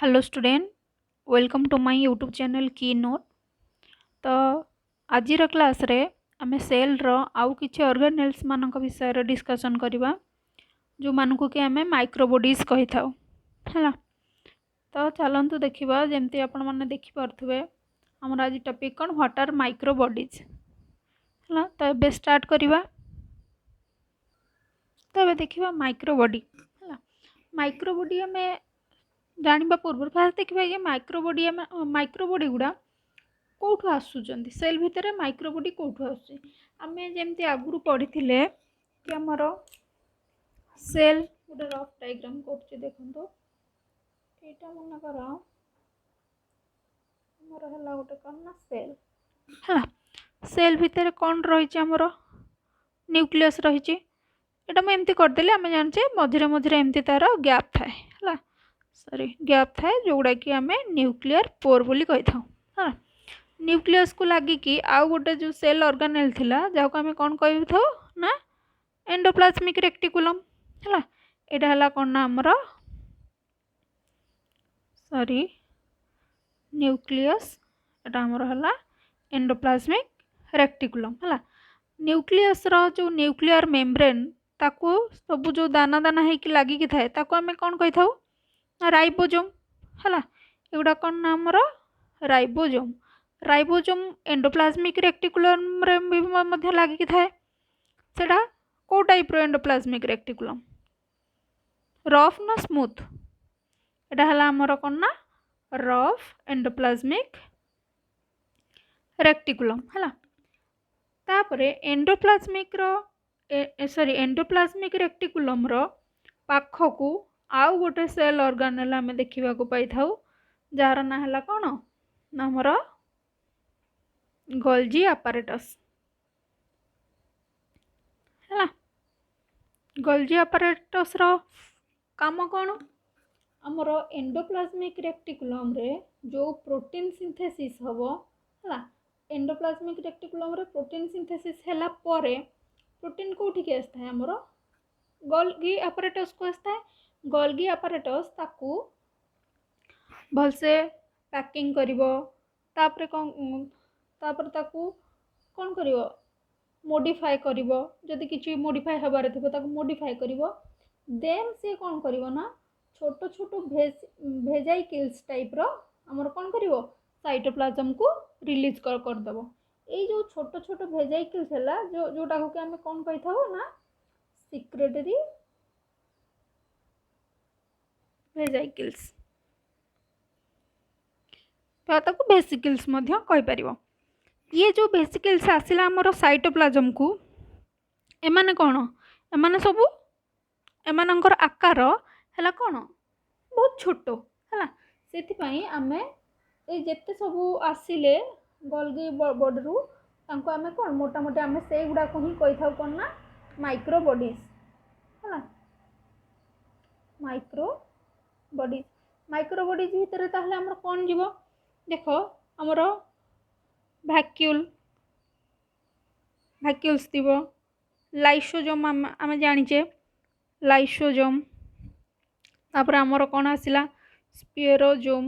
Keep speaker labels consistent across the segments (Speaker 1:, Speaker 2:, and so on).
Speaker 1: Hello student, welcome to my YouTube channel की नोट। तो आज क्लास रे आमे सेल रो आउ किछि ऑर्गेनेल्स मानक विषय रे डिस्कशन करबा जो मानकु कि आमे माइक्रोबॉडीज कहि थाउ हला। तो चलंतु देखिबा जेमति आपण माने देखि परथुबे हमर आज टॉपिक कोन व्हाट आर माइक्रोबॉडीज हला। तो एबे स्टार्ट करबा। तो एबे देखिबा माइक्रोबॉडी हला। माइक्रोबॉडी हमें जानिबा पूर्व फास्ट देखिबा कि माइक्रोबॉडी गुडा कौठु आसुचंदी सेल भितर माइक्रोबॉडी कौठु आसुची आमे जेमति आगुरु पढिथिले कि हमर सेल गोटे रफ डायग्राम करछि देखंतो एटा मन कर हमर हला गोटे करना सेल हला। सेल भितर कोन रहिछि हमर न्यूक्लियस रहिछि एटा मैं एमती करदेले आमे जानचे मझिरे मझिरे एमती तार गैप थाए हला सॉरी गैप थाए जोगुड़ा कि आमे न्यूक्लियर पोर बोली कहि थाउ हाँ। न्यूक्लियस को लगी कि आउ गोटे जो सेल ऑर्गेनेल थिला जाको आमे कोन कहि थाउ ना एंडोप्लाज्मिक रेक्टिकुलम हला। एटा हला कोन ना हमर सॉरी न्यूक्लियस एटा हमर हला एंडोप्लाज्मिक रेक्टिकुलम हला। न्यूक्लियस रो जो न्यूक्लियर मेम्ब्रेन ताको सब जो दाना दाना है कि लगी कि थाए ताको आमे कोन कहि थाउ राइबोसोम हला। एगुडा कोन ना हमर राइबोसोम राइबोसोम एंडोप्लाज्मिक रेक्टिकुलम रे मध्य लगी कि थाए सेटा को टाइप रो एंडोप्लाज्मिक रेक्टिकुलम रफ ना स्मूथ एटा हला हमर कोन ना रफ एंडोप्लाज्मिक रेक्टिकुलम हला। तापरे एंडोप्लाज्मिक रो सॉरी एंडोप्लाज्मिक रेक्टिकुलम रो पाखकू आउ गोटे सेल ऑर्गेनेल आमे देखिबा को पाई थाउ जार ना हला कोन ना हमर गोल्जी apparatus हला। गोल्जी apparatus रो काम कोन हमर एंडोप्लाज्मिक रेक्टिकुलम रे जो प्रोटीन सिंथेसिस हबो हला। एंडोप्लाज्मिक रेक्टिकुलम रे प्रोटीन सिंथेसिस हला परे प्रोटीन कोठी के आस्था है हमर गोल्गी apparatus को आस्था है। गोल्गी apparatus ताकू भलसे पैकिंग करिवो तापरे तापर ताकू कोन करिवो मॉडिफाई करिवो जदि किछि मॉडिफाई हबार थिबो ताकू मॉडिफाई करिवो देन से कोन करिवो ना छोटो छोटो भेजाइकिल्स टाइप रो हमर कोन करिवो साइटोप्लाज्म को रिलीज कर दबो। ए जो छोटो छोटो भेजाइकिल्स हला जो जोटा को के हमें कोन कहि थाओ ना सिक्रेटरी भेजाइकिल्स ताको वेसिकल्स मध्य कहि परिवो। ये जो वेसिकल्स आसिला हमर साइटोप्लाज्म को एमाने कोन एमाने सबु एमानंकर आकार हला कोन बहुत छोटो हला। सेति पई आमे ए जेते सबु आसिले गोल्गी बॉडी रु तांको आमे कोन मोटा मोटा आमे से गुडा को ही कहि थाउ कोन ना माइक्रोबॉडीज हला। माइक्रोबॉडीज माइक्रोबॉडीज भितर ताहले हमर कोन जीवो देखो हमर भैक्यूल्स दिवो लाइसोजोम आमे जानिचे लाइसोजोम तापर हमर कोन आसिला स्पेरोजोम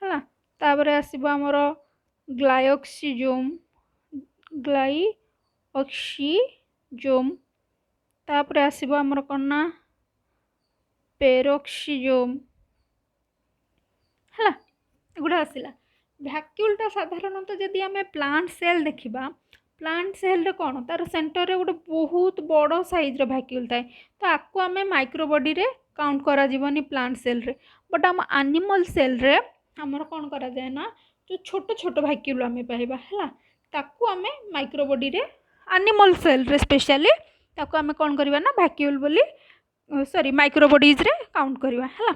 Speaker 1: हला। तापर आसीबो हमर ग्लाइऑक्सीजोम तापर आसीबो हमर कोन ना पेरोक्सीजोम हला। एगुडा आसिला भैक्यूलटा साधारणतः जदि आमे प्लांट सेल देखिबा प्लांट सेल रे कोन तार सेंटर रे गोटे बहुत बड़ साइज रो भैक्यूल थाए तो आकु आमे माइक्रोबॉडी रे काउंट करा जीवनी प्लांट सेल रे बट आम एनिमल सेल रे हमर कोन करा जाय ना जो छोटो छोटो भैक्यूल आमे पाइबा हला ताकू आमे माइक्रोबॉडी रे एनिमल सेल रे स्पेशली ताकू आमे कोन करबा ना भैक्यूल बोली सॉरी माइक्रोबॉडीज रे काउंट करबा हला।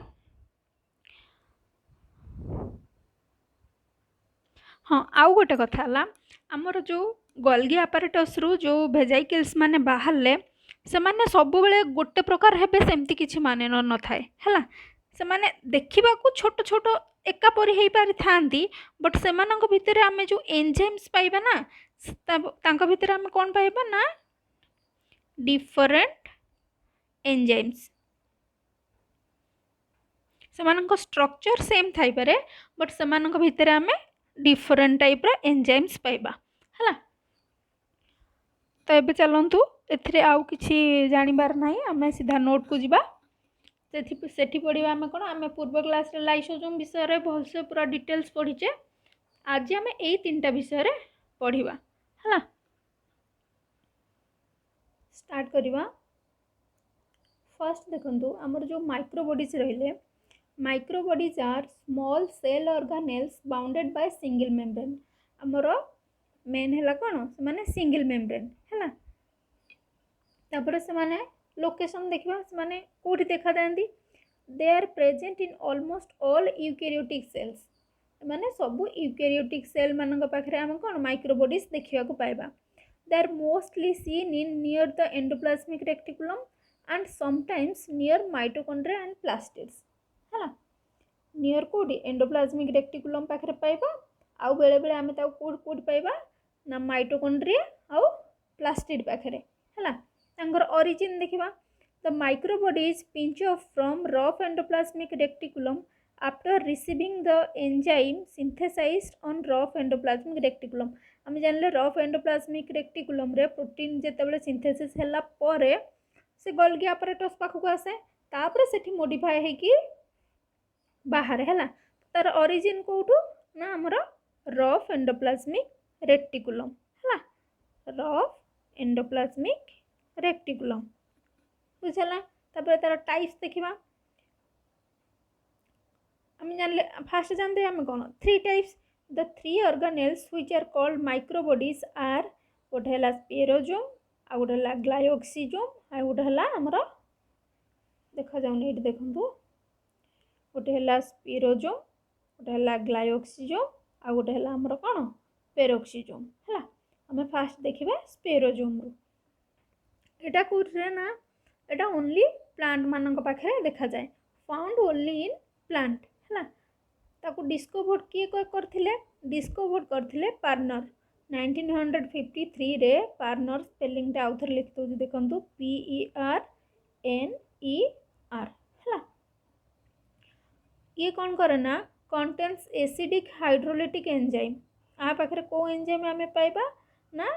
Speaker 1: हाँ आउ गोटे कथा हला हमर जो गोल्गी apparatus रु जो भेजाइकिल्स माने बाहरले से माने सब बेले गोटे प्रकार हेबे सेमती किछि माने न थाए हला। से माने देखिबा को छोटो छोटो एका परि हेई पारि थांती बट सेमानंक भितरे आमे जो एंजाइम्स पाइबा ना तांका भितरे आमे कोन पाइबा ना डिफरेंट एंजाइम्स सेमानक स्ट्रक्चर सेम थाई पारे बट सेमानक भितर आमे डिफरेंट टाइप रो एंजाइम्स पाइबा हला। तो ये चलतु एथिरे आउ किछि जानिबार नाही आमे सीधा नोट को जिबा सेठी पढ़िबा आमे कोन आमे पूर्व क्लास रे लाइसोसोम विषय रे भलसे पूरा डिटेल्स पढ़िचे आज आमे एई तीनटा विषय रे पढ़िबा हला। स्टार्ट करिबा। फर्स्ट देखंतु हमर जो माइक्रोबॉडीज रहिले microbodies are small cell organelles bounded by single membrane. हमर मेन हैला कोन से माने सिंगल मेम्ब्रेन हैला। तापर से माने लोकेशन देखिबा से माने कोठी देखा दांदी they are present in almost all eukaryotic cells माने सब यूकैरियोटिक सेल मानक पाखरे हम कोन माइक्रोबॉडीज देखिबा को पाइबा। They are mostly seen in near the endoplasmic reticulum and sometimes near mitochondria and plastids हैला। नियर कोठी एंडोप्लाज्मिक रेक्टिकुलम पाखरे पाइबा आउ बेले बेले आमे ता कोठी पाइबा ना माइटोकॉन्ड्रिया आउ प्लास्टिड पाखरे हैला। तांगर ओरिजिन देखिबा the microbodies pinch off from rough endoplasmic reticulum after receiving the enzyme synthesized on rough endoplasmic reticulum. आम जानले रफ एंडोप्लाज्मिक रेक्टिकुलम रे प्रोटीन जेतेबेले सिंथेसिस हैला परे से गोल्गी अपरेटस पाखु आसे तापर सेठी मॉडिफाई हे कि बाहर हैला। तार ओरिजिन कोठू ना हमर रफ एंडोप्लाज्मिक रेक्टिकुलम हैला। रफ एंडोप्लाज्मिक रेक्टिकुलम बुझला। तापर तार टाइप्स देखिबा हम जानले फास्ट जानते हम कोन three types the three organelles which are called microbodies are गोटे हैला स्पेरोजोम आ गोटे हैला ग्लायोक्सिजोम आ गोटे हैला हमर देखा जाउनी एठी देखंतु गोटे हैला स्पेरोजोम गोटे हैला ग्लायोक्सिजोम आ गोटे हैला हमर कोन पेरोक्सिजोम हैला। हमें फास्ट देखिबा स्पेरोजोम रो एटा कोठरे ना एटा ओनली प्लांट मानक पाखरे देखा जाए फाउंड ओनली इन प्लांट हैला। ताकू डिस्कवर किए करथिले डिस्कवर करथिले पार्नर 1953 रे पार्नर स्पेलिंग टा आउथर लिख दउ देखंतु PERNER हैला। ये कौन करे ना कंटेन्स एसिडिक हाइड्रोलिटिक एंजाइम आ पाखरे को एंजाइम आमे पाइबा ना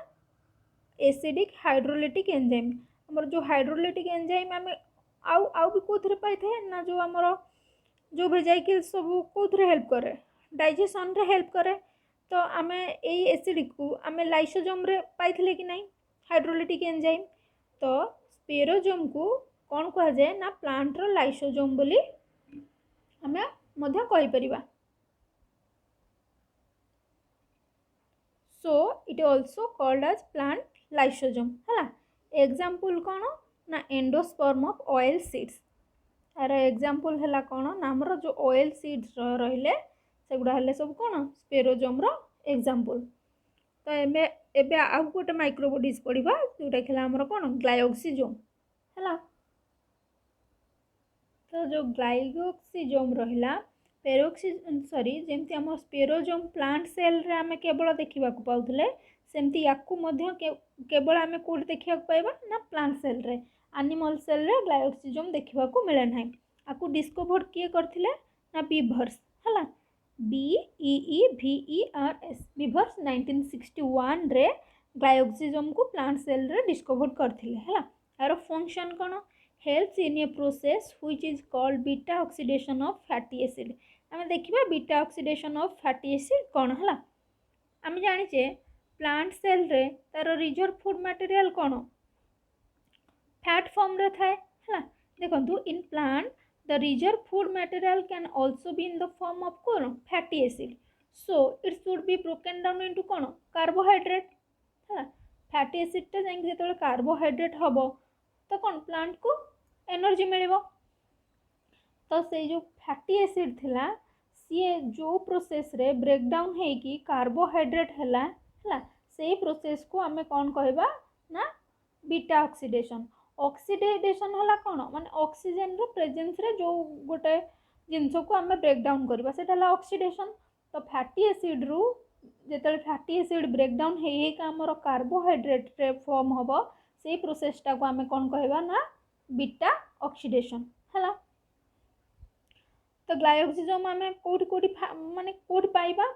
Speaker 1: एसिडिक हाइड्रोलिटिक एंजाइम। हमर जो हाइड्रोलिटिक एंजाइम आमे आउ भी कोथरे पाइथे ना जो हमर जो वेजाइकल सब कोथरे हेल्प करे डाइजेशन रे हेल्प करे। तो आमे एई एसिडिक को आमे लाइसोजोम रे पाइथिले कि नहीं हाइड्रोलिटिक एंजाइम। तो स्पेरोजोम को कौन कहा जाए ना प्लांट रो लाइसोजोम बोली हमें मध्य कहि परिबा। So it also called as plant lysosome हैला। एग्जांपल कौन ना एंडोस्पर्म ऑफ ऑयल सीड्स यार एग्जांपल हैला कौन ना हमर जो ऑयल सीड्स रहिले सेगुडा हले सब कौन स्पेरोजोम रो एग्जांपल। तो एबे एबे आ गोटे माइक्रोबॉडीज पढ़िबा जोटा खेला हमर कौन ग्लायोक्सिजोम हैला। तो जो ग्लायोक्सिजोम रहिला पेरोक्सिजोम सॉरी जेमती हम स्पेरोजोम प्लांट सेल रे आमे केवल देखिबा को पाउथले सेमती याकू मध्य केवल आमे कोड देखिबा को पाइबा ना प्लांट सेल रे एनिमल सेल रे ग्लायोक्सिजोम देखिबा को मिले नाही। आकू डिस्कवर किए करथिले ना बीभर्स हैला BEEVERS बीभर्स 1961 रे ग्लायोक्सिजोम को प्लांट सेल रे डिस्कवर करथिले हैला। यार function cone helps in a process which is called beta oxidation of fatty acid। आमे देखिबा beta oxidation of fatty acid कौन है आम जाचे प्लांट सेल रे तार रिजर्व फूड मटेरियल कौन फैट फॉर्म रे थाए है देखो in plant the reserve food material can also be in the form of कौन fatty acid. So it should be broken down into कौन कार्बोहाइड्रेट है फैटी एसिड टा जाई जो कार्बोहाइड्रेट हम तो कौन प्लांट को एनर्जी मिल तो से जो फैटी एसिड थिला सी जो प्रोसेस रे ब्रेकडाउन है कि कार्बोहाइड्रेट है से प्रोसेस को आमे कौन कहबा ना बीटा ऑक्सीडेशन। ऑक्सीडेशन है कौन माने ऑक्सीजन रो प्रेजेंस रे जो गोटे जिनस को आमे ब्रेकडाउन करबा सेटा है ऑक्सीडेशन। तो फैटी एसिड रु जेते फैटी एसिड ब्रेकडाउन है हमर कार्बोहाइड्रेट रे फॉर्म हम से प्रोसेसटा को आमे कौन कहबा ना बीटा ऑक्सीडेशन है। तो ग्लाइकोसिजम आम कौटी माने कौटी पाइबा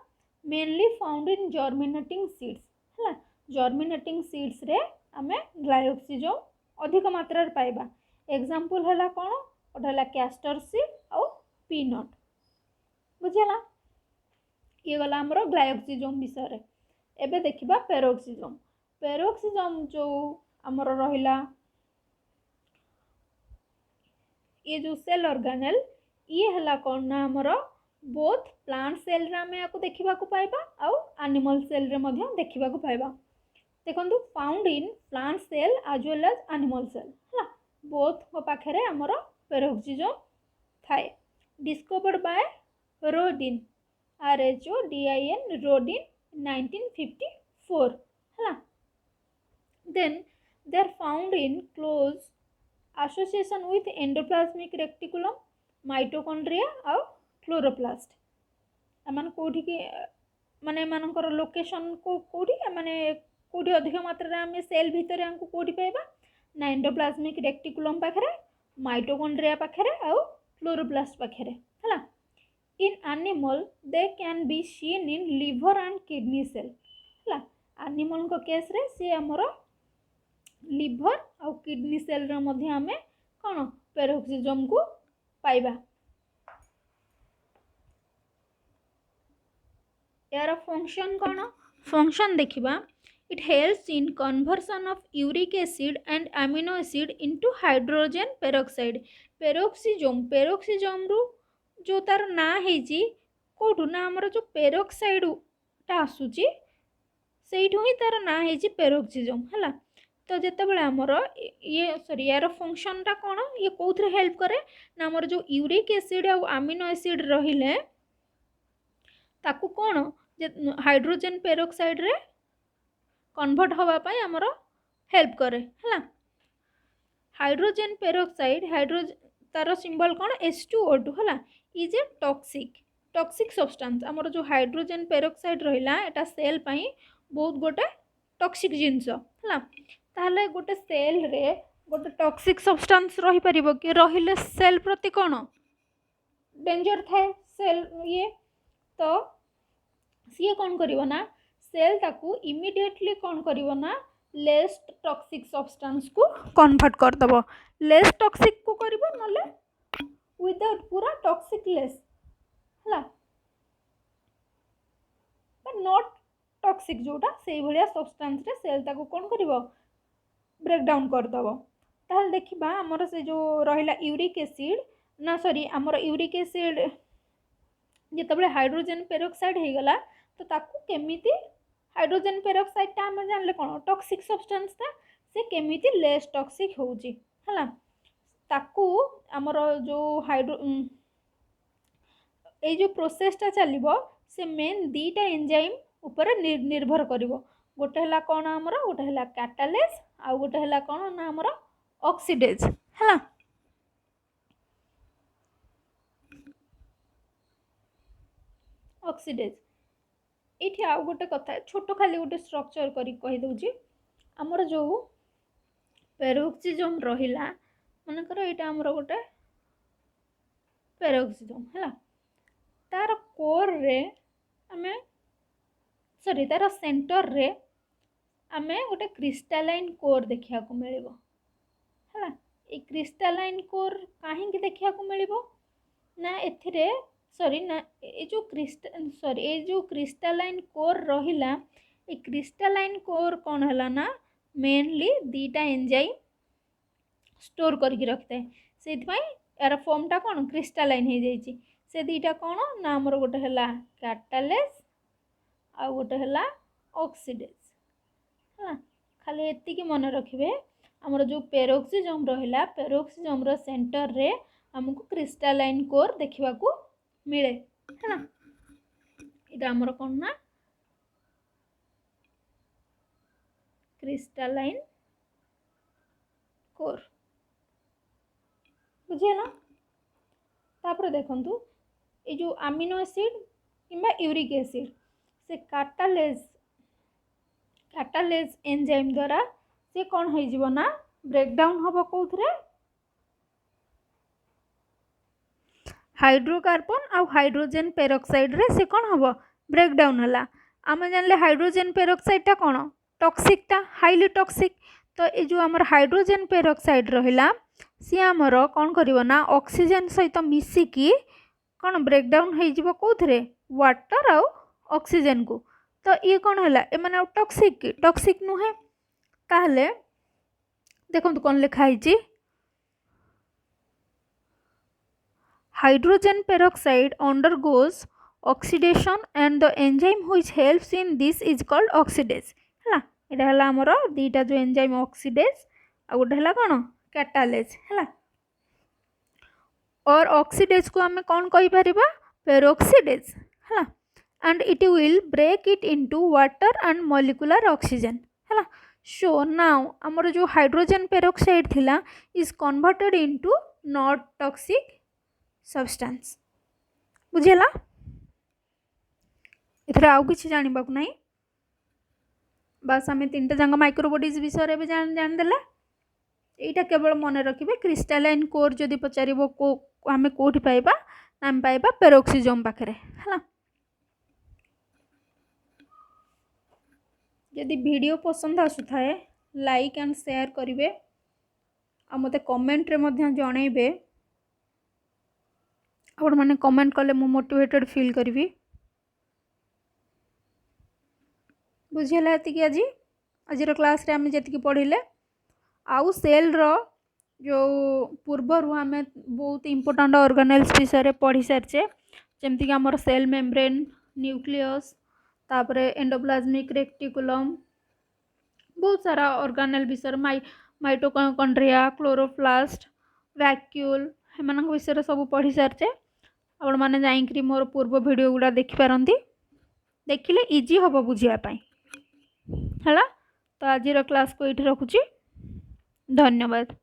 Speaker 1: mainly found in germinating seeds है। जर्मिनेटिंग सीड्स रे आम ग्लाइकोसिजम अधिक मात्रा पाइबा। एग्जांपल है कौन गोटे है कैस्टर सीड आउ पीनट बुझेगा। ये गला आमर ग्लाइकोसिजम विषय। एबे देखिबा पेरोक्सिजम। पेरोक्सिजम जो आमर रहिला ये जो सेल ऑर्गेनेल ये है कौन ना आमर बोथ प्लांट सेल रे आम या देखा पाइबा आउ एनिमल सेल रे मध्य देखा पाइबा। देखो found in plant cell as well as animal cell है। बोथ को पाखे आमर पेरोक्सिजम थाए। Discovered by Rhodin RHODIN Rhodin 1954 है। Then they are found in close association with endoplasmic reticulum, mitochondria और chloroplast। एमान कोठी के माने एमानकर लोकेशन को कोठी माने कोठी अधिक मात्रा में सेल भितर हमको कोठी पाइबा ना एंडोप्लाज्मिक रेटिकुलम पाखरे, माइटोकॉन्ड्रिया पाखरे और क्लोरोप्लास्ट पाखरे हला। In animal they can be seen in liver and kidney cell हला। एनिमल को केस रे से हमरो लिवर आउ किडनी सेल रे मध्य आमे कौन पेरोक्सिजम को पाइबा। यार फंक्शन कौन फंक्शन देखिबा it helps in conversion of uric acid and amino acid into hydrogen peroxide. Peroxisome रु जो तार ना हेजी कोठु ना हमर जो पेरोक्साइड टा आसुची सेइठु ही तार ना हेजी पेरोक्सिजम हला। तो जिते बड़े आमर ये सॉरी यार फंक्शन टा कौन ये कौन हेल्प करे ना आमर जो यूरिक एसिड और अमीनो एसिड रहिले ताकू कौन हाइड्रोजन पेरोक्साइड रे कन्वर्ट होगा पाई आमर हेल्प करे है। हाइड्रोजन पेरोक्साइड हाइड्रोजन तार सिंबल कौन H2O2 है इज ए टॉक्सिक सब्सटेंस। आमर जो हाइड्रोजन पेरोक्साइड रहिला एटा सेल पाई बहुत गोटे टॉक्सिक जिनस है। ताहले गोटे सेल रे गोटे टॉक्सिक सब्सटेंस रही परिबो कि रहिले सेल प्रति कौन डेंजर थाए सेल ये तो सी कौन करिवो ना सेल ताकू इमिडिएटली कौन करिवो ना लेस टॉक्सिक सब्सटेंस को कन्वर्ट कर दबो। लेस टॉक्सिक को करिवो नले विदाउट पूरा टॉक्सिक लेस हला बट नॉट टॉक्सिक जोटा से भलिया सब्सटेंस रे सेल ताकू कौन करिवो ब्रेक डाउन कर दबो। ताहले देखिबा हमर से जो रहिला यूरिक एसिड ना सॉरी हमर यूरिक एसिड जिते हाइड्रोजन पेरोक्साइड हो गला तो ताकू केमिति हाइड्रोजन पेरोक्साइड टा हम जानले कौन टॉक्सिक सब्सटेंस ता से केमिति लेस टॉक्सिक होउची हला। ताकू हमर जो हाइड्रो ए जो प्रोसेस टा चलिबो से मेन दीटा एंजाइम ऊपर निर्भर करिवो। गोटे है कौन आमर गोटे है कैटालेज आउ गोटे है कौन ना आमर ऑक्सीडेज है। ऑक्सीडेज ये आउ गोटे कथा छोट खाली गोटे स्ट्रक्चर करी कही दउची आमर जो पेरोक्सिजम रहिला मनकर एटा आमर गोटे पेरोक्सिजम है तार कोर रे आमे सॉरी तार सेंटर रे आमे गोटे क्रिस्टालाइन कोर देखा मिलिबो है। ये क्रिस्टालाइन कोर कहीं देखा मिलिबो ना एथिरे सॉरी ना ये जो क्रिस्टालाइन कोर रहिला ये क्रिस्टालाइन कोर कौन है ना मेनली दीटा एंजाइम स्टोर करके रखता है से यार फॉर्मटा कौन क्रिस्टालाइन हो जाइए से दीटा कौन ना आमर गोटे है कैटालेज आ गोटे है ऑक्सीडेज है। खाली एतिकी मन रखिए आमर जो पेरोक्सिजम रहिला पेरोक्सिजम रो सेंटर रे हमको क्रिस्टालाइन कोर देखा मिले है। इटा आमर कौन ना क्रिस्टालाइन कोर बुझेगा। तापर देखंतु ये जो अमीनो एसिड किंबा यूरिक एसिड से कैटालेज एंजाइम द्वारा से कौन हो जीवो ना ब्रेकडाउन हम कौन हाइड्रोकार्बन आउ हाइड्रोजेन पेरोक्साइड रे से कौन हम ब्रेकडाउन है आम जानले हाइड्रोजेन पेरोक्साइडटा कौन टॉक्सिकटा हाईली टॉक्सिक तो ये जो आमर हाइड्रोजेन पेरोक्साइड रहा सी आमर कौन करिवो ना ऑक्सीजन सहित मिसिकी कौन ब्रेकडाउन हो कौन वाटर आउ ऑक्सीजन को तो ये कौन है एम टॉक्सिक टॉक्सिक नुहे ताहले देखो कौन लिखाई hydrogen peroxide undergoes oxidation and the enzyme which helps in this is called oxidase है यहाँ आमर दीटा जो एंजाइम ऑक्सीडेज आ गोटे है कौन कैटालेज है और ऑक्सीडेज को आम कौन कही परिबा पेरोक्सीडेज है and it will break it into water and molecular oxygen है सो नाउ आमर जो हाइड्रोजन पेरोक्साइड थिला is converted into not toxic substance बुझेला इथरे आउ किछि जानिबा को नहीं बस आम तीनटा जाक माइक्रोबॉडीज विषय में जान देला यहाँ केवल मन रखिए क्रिस्टालाइन कोर जदि पचार आम कौटी पाइबा आम पाइबा पेरोक्सिजम पाखे है जदि वीडियो पसंद आसुए लाइक एंड शेयर करेंगे आ मते कमेंट रे जनइबे आपण मैंने कमेंट कले मु मोटिवेटेड फील करी बुझेला ये आज आज क्लास रे आम जी पढ़ले आउ सेल रो जो पूर्वर आम बहुत इंपोर्टेंट ऑर्गेनेल्स विषय पढ़ी सारी जमती आमर सेल मेम्ब्रेन न्यूक्लियस तापर एंडोप्लाज्मिक रेक्टिकुलम बहुत सारा ऑर्गेनेल विषय माइटोकॉन्ड्रिया क्लोरोप्लास्ट वैक्यूल एम विषय सब पढ़ी सारी आपण मैंने जाइकरी मोर पूर्व वीडियो गुड़ा देखिपारती देखिले इजी हम बुझापी है तो आज क्लास को ये रखुची धन्यवाद।